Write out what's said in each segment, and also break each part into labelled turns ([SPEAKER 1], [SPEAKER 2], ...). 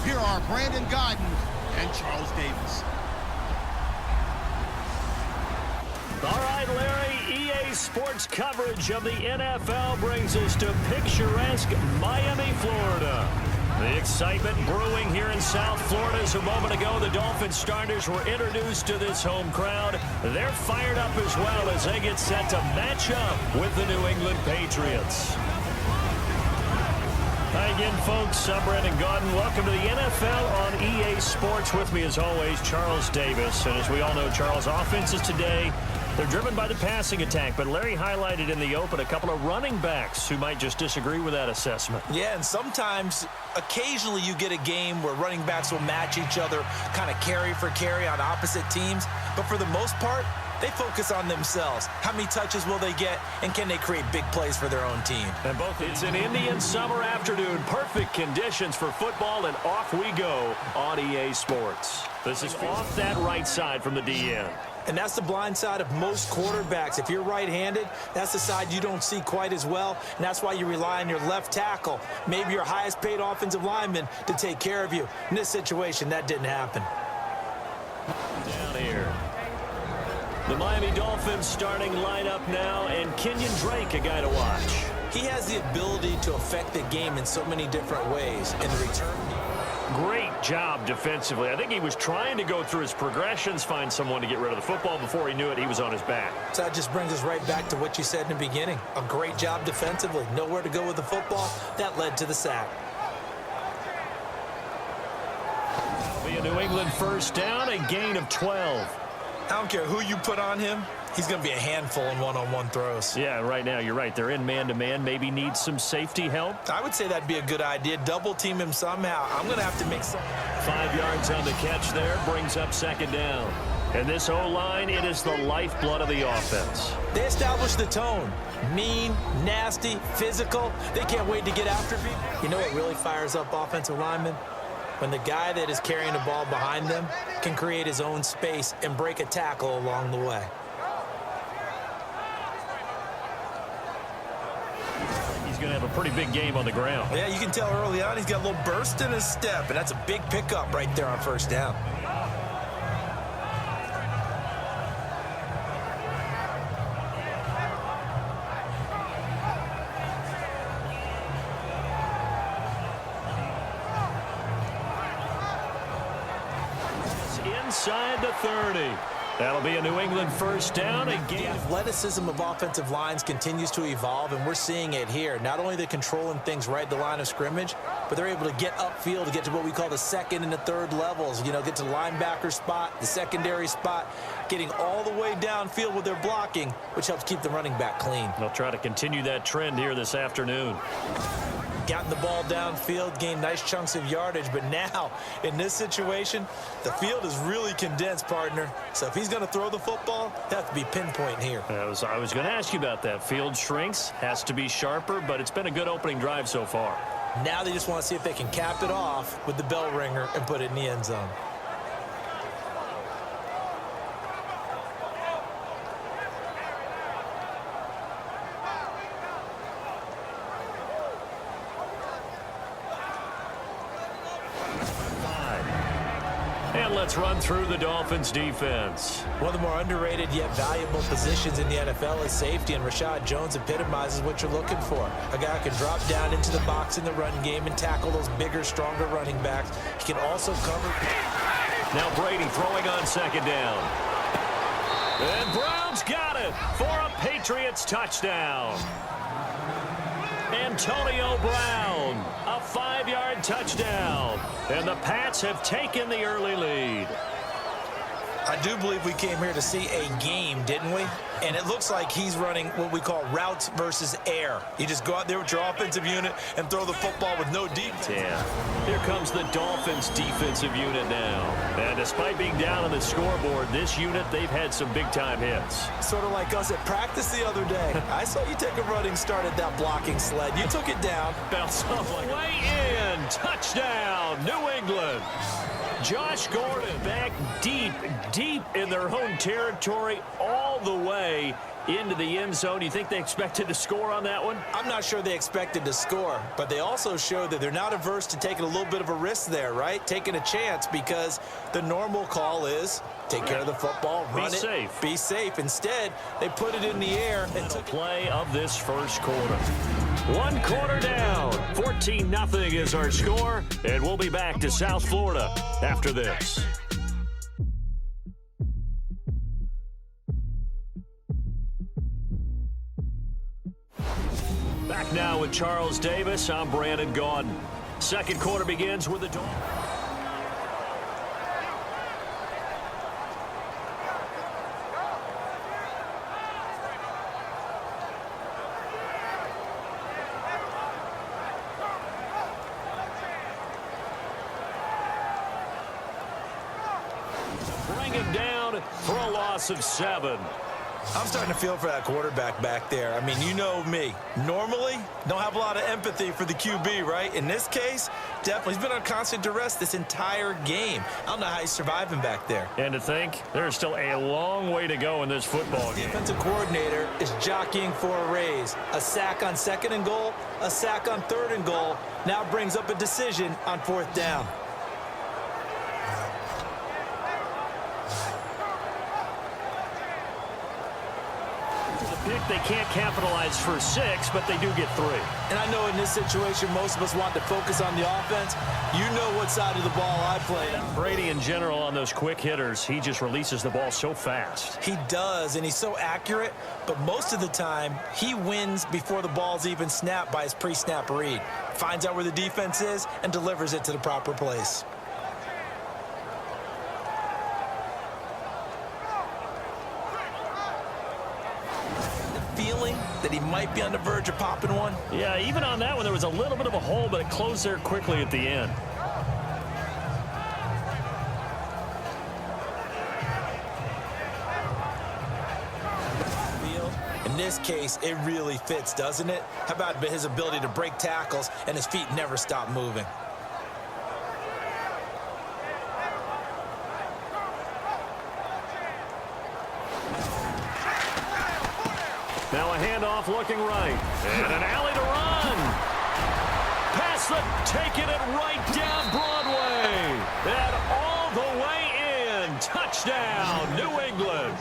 [SPEAKER 1] here are Brandon Gaudin and Charles Davis.
[SPEAKER 2] All right, Larry, EA Sports coverage of the NFL brings us to picturesque Miami, Florida. The excitement brewing here in South Florida as a moment ago the Dolphins starters were introduced to this home crowd. They're fired up as well as they get set to match up with the New England Patriots. Hi again, folks. I'm Brandon Gaudin. Welcome to the NFL on EA Sports. With me, as always, Charles Davis. And as we all know, Charles, offenses today, they're driven by the passing attack. But Larry highlighted in the open a couple of running backs who might just disagree with that assessment.
[SPEAKER 3] Yeah, and sometimes, occasionally you get a game where running backs will match each other, kind of carry for carry on opposite teams. But for the most part, they focus on themselves. How many touches will they get, and can they create big plays for their own team?
[SPEAKER 2] And both, it's an Indian summer afternoon. Perfect conditions for football, and off we go on EA Sports. This is off that right side from the DN.
[SPEAKER 3] And that's the blind side of most quarterbacks. If you're right-handed, that's the side you don't see quite as well, and that's why you rely on your left tackle, maybe your highest-paid offensive lineman, to take care of you. In this situation, that didn't happen.
[SPEAKER 2] Down here. The Miami Dolphins starting lineup now, and Kenyon Drake, a guy to watch.
[SPEAKER 3] He has the ability to affect the game in so many different ways. In the return,
[SPEAKER 2] great job defensively. I think he was trying to go through his progressions, find someone to get rid of the football. Before he knew it, he was on his back.
[SPEAKER 3] So that just brings us right back to what you said in the beginning. A great job defensively. Nowhere to go with the football. That led to the sack.
[SPEAKER 2] That'll be a New England first down, a gain of 12.
[SPEAKER 3] I don't care who you put on him. He's going to be a handful in one-on-one throws.
[SPEAKER 2] Yeah, right now, you're right. They're in man-to-man. Maybe need some safety help.
[SPEAKER 3] I would say that'd be a good idea. Double-team him somehow. I'm going to have to make some.
[SPEAKER 2] 5 yards on the catch there. Brings up second down. And this O-line, it is the lifeblood of the offense.
[SPEAKER 3] They established the tone. Mean, nasty, physical. They can't wait to get after people. You know what really fires up offensive linemen? When the guy that is carrying the ball behind them can create his own space and break a tackle along the way.
[SPEAKER 2] He's going to have a pretty big game on the ground.
[SPEAKER 3] Yeah, you can tell early on he's got a little burst in his step, and that's a big pickup right there on first down.
[SPEAKER 2] Inside the 30. That'll be a New England first down.
[SPEAKER 3] The athleticism of offensive lines continues to evolve, and we're seeing it here. Not only are they controlling things right at the line of scrimmage, but they're able to get upfield to get to what we call the second and the third levels. You know, get to the linebacker spot, the secondary spot, getting all the way downfield with their blocking, which helps keep the running back clean.
[SPEAKER 2] They'll try to continue that trend here this afternoon.
[SPEAKER 3] Gotten the ball downfield, gained nice chunks of yardage, but now, in this situation, the field is really condensed, partner. So if he's going to throw the football, that has to be pinpoint here.
[SPEAKER 2] I was going to ask you about that. Field shrinks, has to be sharper, but it's been a good opening drive so far.
[SPEAKER 3] Now they just want to see if they can cap it off with the bell ringer and put it in the end zone.
[SPEAKER 2] And let's run through the Dolphins defense.
[SPEAKER 3] One of the more underrated yet valuable positions in the NFL is safety, and Rashad Jones epitomizes what you're looking for. A guy who can drop down into the box in the run game and tackle those bigger, stronger running backs. He can also cover.
[SPEAKER 2] Now Brady throwing on second down. And Brown's got it for a Patriots touchdown. Antonio Brown, a 5-yard touchdown. And the Pats have taken the early lead.
[SPEAKER 3] I do believe we came here to see a game, didn't we? And it looks like he's running what we call routes versus air. You just go out there with your offensive unit and throw the football with no defense.
[SPEAKER 2] Yeah. Here comes the Dolphins defensive unit now. And despite being down on the scoreboard, this unit, they've had some big-time hits.
[SPEAKER 3] Sort of like us at practice the other day. I saw you take a running start at that blocking sled. You took it down.
[SPEAKER 2] Bounced off like way in. Touchdown, New England. Josh Gordon back deep in their own territory all the way into the end zone. You think they expected to score on that one?
[SPEAKER 3] I'm not sure they expected to score, but they also showed that they're not averse to taking a little bit of a risk there, right? Taking a chance, because the normal call is take care of the football, run it,
[SPEAKER 2] safe.
[SPEAKER 3] Be safe. Instead, they put it in the air and took
[SPEAKER 2] play of this first quarter. 1 quarter down. 14-0 is our score, and we'll be back to South Florida after this. Back now with Charles Davis. I'm Brandon Gaudin. Second quarter begins with the Dolphins. Bring him down for a loss of 7.
[SPEAKER 3] I'm starting to feel for that quarterback back there. I mean, you know me. Normally, don't have a lot of empathy for the QB, right? In this case, definitely. He's been on constant duress this entire game. I don't know how he's surviving back there.
[SPEAKER 2] And to think, there's still a long way to go in this football game.
[SPEAKER 3] The defensive coordinator is jockeying for a raise. A sack on 2nd and goal, a sack on 3rd and goal. Now brings up a decision on 4th down.
[SPEAKER 2] They can't capitalize for 6, but they do get 3.
[SPEAKER 3] And I know in this situation, most of us want to focus on the offense. You know what side of the ball I play.
[SPEAKER 2] Brady, in general, on those quick hitters, he just releases the ball so fast.
[SPEAKER 3] He does, and he's so accurate, but most of the time, he wins before the ball's even snapped by his pre-snap read. Finds out where the defense is and delivers it to the proper place. Feeling that he might be on the verge of popping one.
[SPEAKER 2] Yeah, even on that one, there was a little bit of a hole, but it closed there quickly at the end.
[SPEAKER 3] In this case, it really fits, doesn't it? How about his ability to break tackles and his feet never stop moving?
[SPEAKER 2] Now a handoff looking right. And an alley to run. Past the taking it right down Broadway. And all the way in. Touchdown, New England.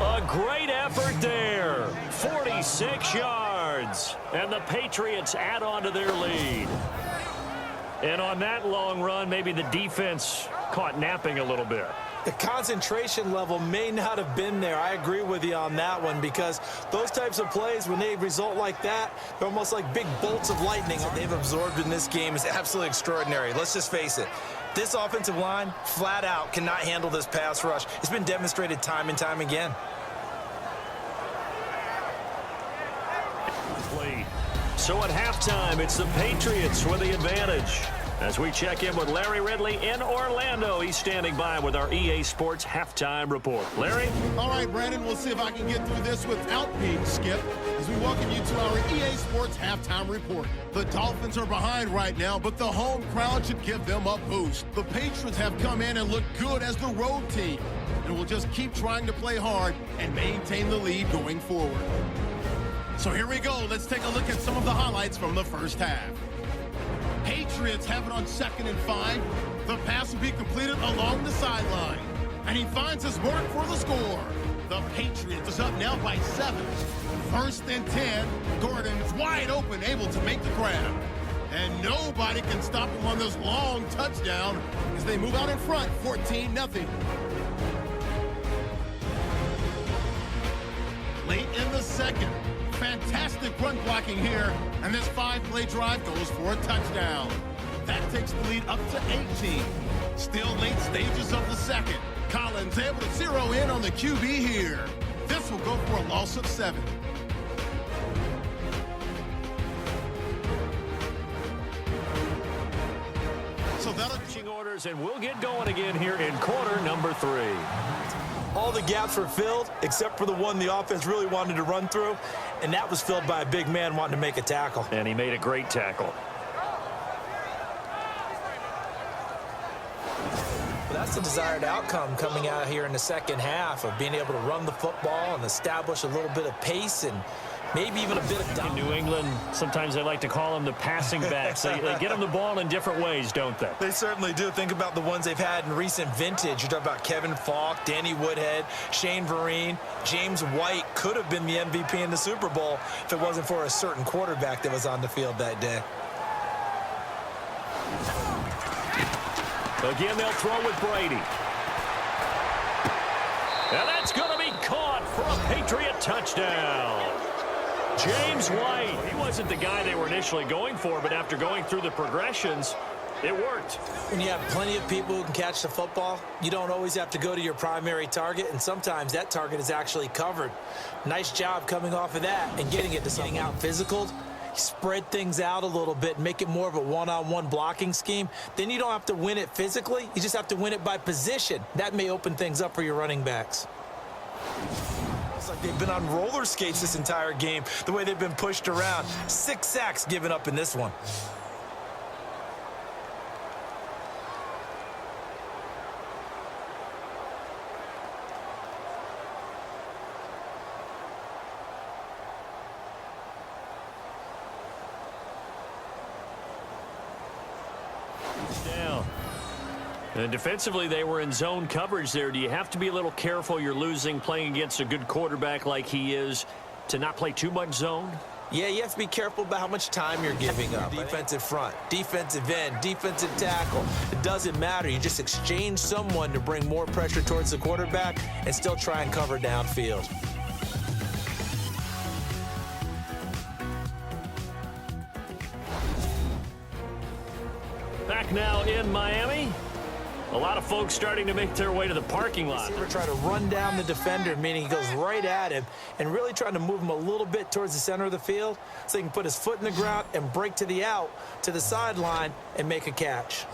[SPEAKER 2] A great effort there. 46 yards. And the Patriots add on to their lead. And on that long run, maybe the defense caught napping a little bit.
[SPEAKER 3] The concentration level may not have been there. I agree with you on that one, because those types of plays, when they result like that, they're almost like big bolts of lightning that they've absorbed in this game is absolutely extraordinary. Let's just face it. This offensive line, flat out, cannot handle this pass rush. It's been demonstrated time and time again.
[SPEAKER 2] So at halftime, it's the Patriots with the advantage. As we check in with Larry Ridley in Orlando, he's standing by with our EA Sports halftime report. Larry?
[SPEAKER 1] All right, Brandon, we'll see if I can get through this without being skipped as we welcome you to our EA Sports halftime report. The Dolphins are behind right now, but the home crowd should give them a boost. The Patriots have come in and looked good as the road team, and will just keep trying to play hard and maintain the lead going forward. So here we go. Let's take a look at some of the highlights from the first half. Patriots have it on 2nd and 5. The pass will be completed along the sideline. And he finds his mark for the score. The Patriots is up now by 7. 1st and 10. Gordon is wide open, able to make the grab. And nobody can stop him on this long touchdown as they move out in front, 14-0. Late in the second. Fantastic run blocking here, and this 5-play drive goes for a touchdown. That takes the lead up to 18. Still late stages of the second. Collins able to zero in on the QB here. This will go for a loss of 7. So that'll
[SPEAKER 2] orders, and we'll get going again here in quarter number 3.
[SPEAKER 3] All the gaps were filled except for the one the offense really wanted to run through, and that was filled by a big man wanting to make a tackle.
[SPEAKER 2] And he made a great tackle.
[SPEAKER 3] That's the desired outcome coming out here in the second half of being able to run the football and establish a little bit of pace and maybe even a bit of dominance.
[SPEAKER 2] In New England, sometimes they like to call them the passing backs. They get them the ball in different ways, don't they?
[SPEAKER 3] They certainly do. Think about the ones they've had in recent vintage. You're talking about Kevin Falk, Danny Woodhead, Shane Vereen. James White could have been the MVP in the Super Bowl if it wasn't for a certain quarterback that was on the field that day.
[SPEAKER 2] Again, they'll throw with Brady. And that's going to be caught for a Patriot touchdown. James White, he wasn't the guy they were initially going for, but after going through the progressions, it worked.
[SPEAKER 3] When you have plenty of people who can catch the football, you don't always have to go to your primary target, and sometimes that target is actually covered. Nice job coming off of that and getting it to something out physical. Spread things out a little bit, make it more of a one-on-one blocking scheme. Then you don't have to win it physically. You just have to win it by position. That may open things up for your running backs. It's like they've been on roller skates this entire game, the way they've been pushed around. 6 sacks given up in this one.
[SPEAKER 2] Down. And defensively, they were in zone coverage there. Do you have to be a little careful? You're losing playing against a good quarterback like he is to not play too much zone?
[SPEAKER 3] Yeah, you have to be careful about how much time you're giving up. Defensive front, defensive end, defensive tackle. It doesn't matter. You just exchange someone to bring more pressure towards the quarterback and still try and cover downfield.
[SPEAKER 2] Back now in Miami. A lot of folks starting to make their way to the parking lot.
[SPEAKER 3] We're trying to run down the defender, meaning he goes right at him, and really trying to move him a little bit towards the center of the field so he can put his foot in the ground and break to the out, to the sideline, and make a catch.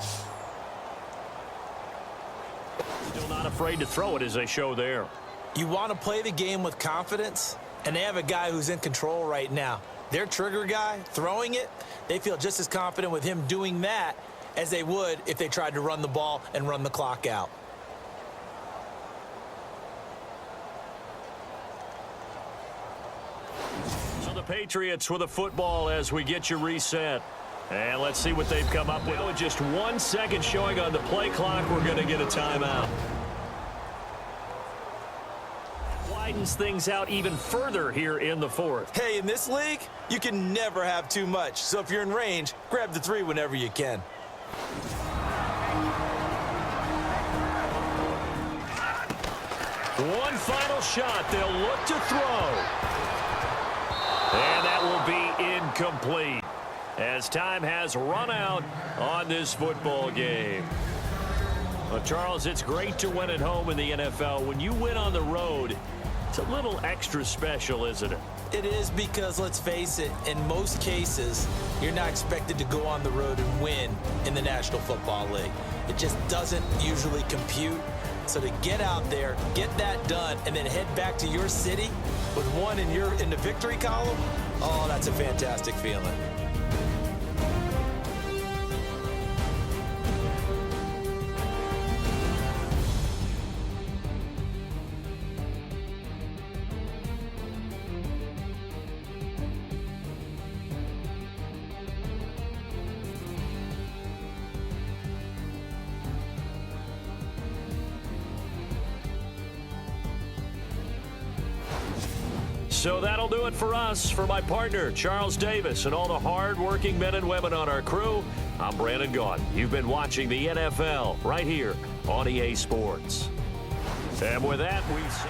[SPEAKER 2] Still not afraid to throw it as they show there.
[SPEAKER 3] You want to play the game with confidence, and they have a guy who's in control right now. Their trigger guy, throwing it, they feel just as confident with him doing that as they would if they tried to run the ball and run the clock out.
[SPEAKER 2] So the Patriots with a football as we get you reset. And let's see what they've come up with. With just 1 second showing on the play clock, we're going to get a timeout. Widens things out even further here in the fourth.
[SPEAKER 3] Hey, in this league, you can never have too much. So if you're in range, grab the 3 whenever you can.
[SPEAKER 2] One final shot. They'll look to throw. And that will be incomplete as time has run out on this football game. Well, Charles, it's great to win at home in the NFL. When you win on the road, it's a little extra special, isn't it?
[SPEAKER 3] It is because, let's face it, in most cases, you're not expected to go on the road and win in the National Football League. It just doesn't usually compute. So to get out there, get that done, and then head back to your city with one in the victory column, oh, that's a fantastic feeling.
[SPEAKER 2] So that'll do it for us. For my partner, Charles Davis, and all the hard-working men and women on our crew, I'm Brandon Gaudin. You've been watching the NFL right here on EA Sports. And with that, we say...